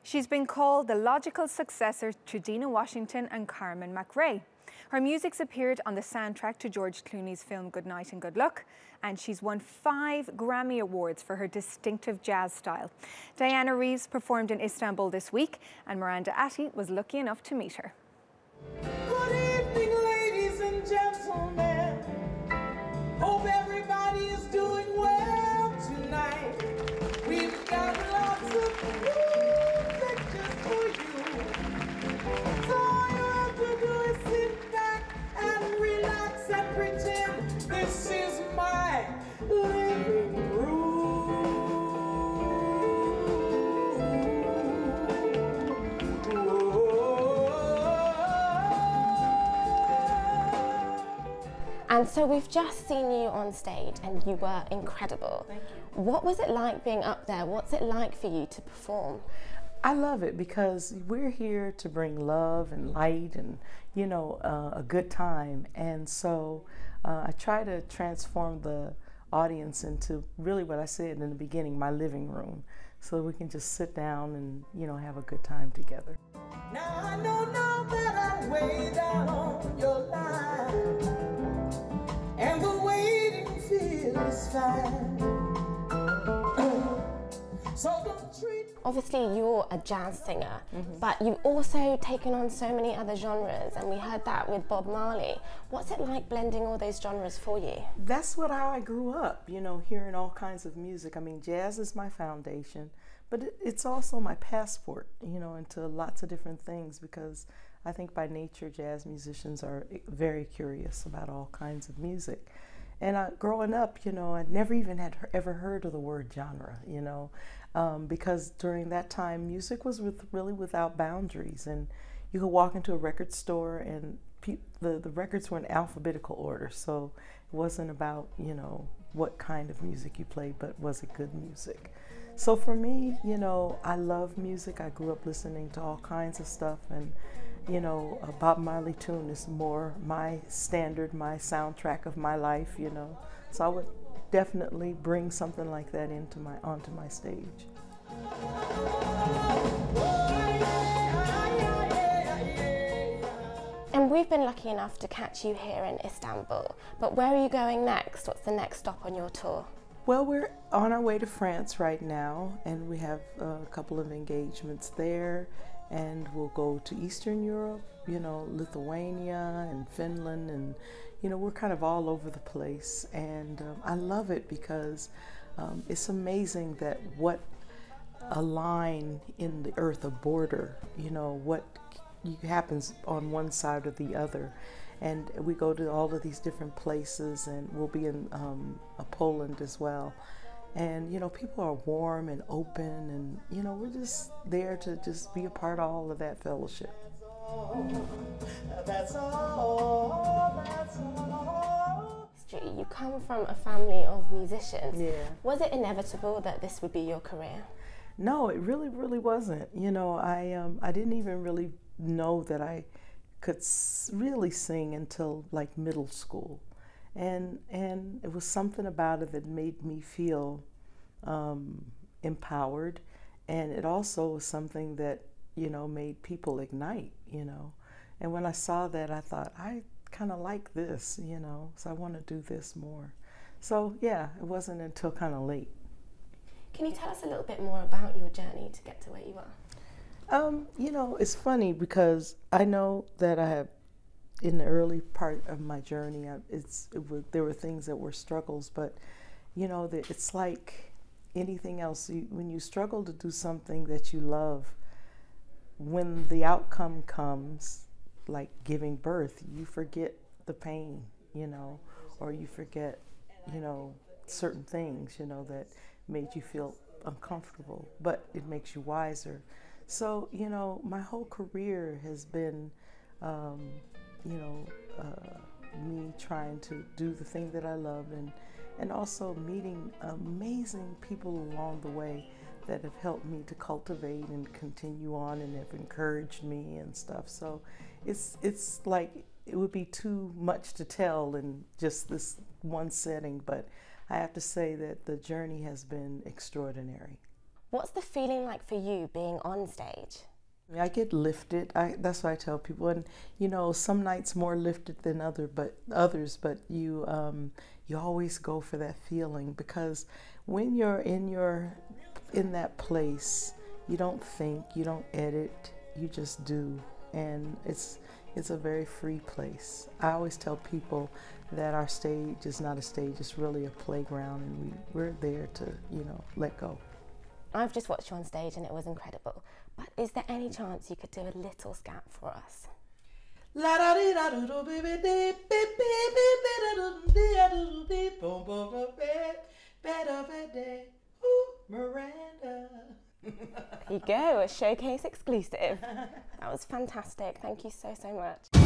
She's been called the logical successor to Dinah Washington and Carmen McRae. Her music's appeared on the soundtrack to George Clooney's film Good Night and Good Luck, and she's won 5 Grammy Awards for her distinctive jazz style. Dianne Reeves performed in Istanbul this week, and Miranda Atty was lucky enough to meet her. Good evening, ladies and gentlemen. Hope everybody is doing well tonight. We've got lots of music just for you. So all you have to do is sit back and relax and pretend this is my living room. And so we've just seen you on stage and you were incredible. Thank you. What was it like being up there? What's it like for you to perform? I love it because we're here to bring love and light and, you know, a good time. And so I try to transform the audience into really what I said in the beginning, my living room, so we can just sit down and, you know, have a good time together. Now I know now that I'm way down on your line, and the waiting feels fine. So don't treat. Obviously you're a jazz singer, but you've also taken on so many other genres, and we heard that with Bob Marley. What's it like blending all those genres for you? That's how I grew up, you know, hearing all kinds of music. I mean, jazz is my foundation, but it's also my passport, you know, into lots of different things, because I think by nature jazz musicians are very curious about all kinds of music. And growing up, you know, I never even had ever heard of the word genre, you know, because during that time music was really without boundaries, and you could walk into a record store and the records were in alphabetical order, so it wasn't about, you know, what kind of music you played, but was it good music? So for me, you know, I love music. I grew up listening to all kinds of stuff, and you know, a Bob Marley tune is more my standard, my soundtrack of my life, you know. So I would definitely bring something like that onto my stage. And we've been lucky enough to catch you here in Istanbul, but where are you going next? What's the next stop on your tour? Well, we're on our way to France right now, and we have a couple of engagements there, and we'll go to Eastern Europe, you know, Lithuania and Finland, and you know, we're kind of all over the place, and I love it because it's amazing that what a line in the earth, a border, you know, what happens on one side or the other. And we go to all of these different places, and we'll be in Poland as well. And, you know, people are warm and open, and, you know, we're just there to just be a part of all of that fellowship. That's all, that's all. You come from a family of musicians. Yeah. Was it inevitable that this would be your career? No, it really wasn't. You know, I didn't even really know that I could really sing until like middle school. And it was something about it that made me feel empowered, and it also was something that, you know, made people ignite, you know. And when I saw that, I thought, I kind of like this, you know, so I want to do this more. So yeah, it wasn't until kind of late. Can you tell us a little bit more about your journey to get to where you are? You know, it's funny because I know that I have, in the early part of my journey, there were things that were struggles, but you know, it's like anything else. When you struggle to do something that you love, when the outcome comes, like giving birth, you forget the pain, you know, or you forget, you know, certain things, you know, that made you feel uncomfortable, but it makes you wiser. So, you know, my whole career has been, you know, me trying to do the thing that I love, and also meeting amazing people along the way that have helped me to cultivate and continue on, and have encouraged me and stuff. So it's like it would be too much to tell in just this one setting, but I have to say that the journey has been extraordinary. What's the feeling like for you being on stage? I get lifted. That's what I tell people. And you know, some nights more lifted than others. But you always go for that feeling, because when you're in that place, you don't think, you don't edit, you just do, and it's a very free place. I always tell people that our stage is not a stage; it's really a playground, and we're there to, you know, let go. I've just watched you on stage and it was incredible. But is there any chance you could do a little scat for us? Miranda. There you go, a showcase exclusive. That was fantastic. Thank you so, so much.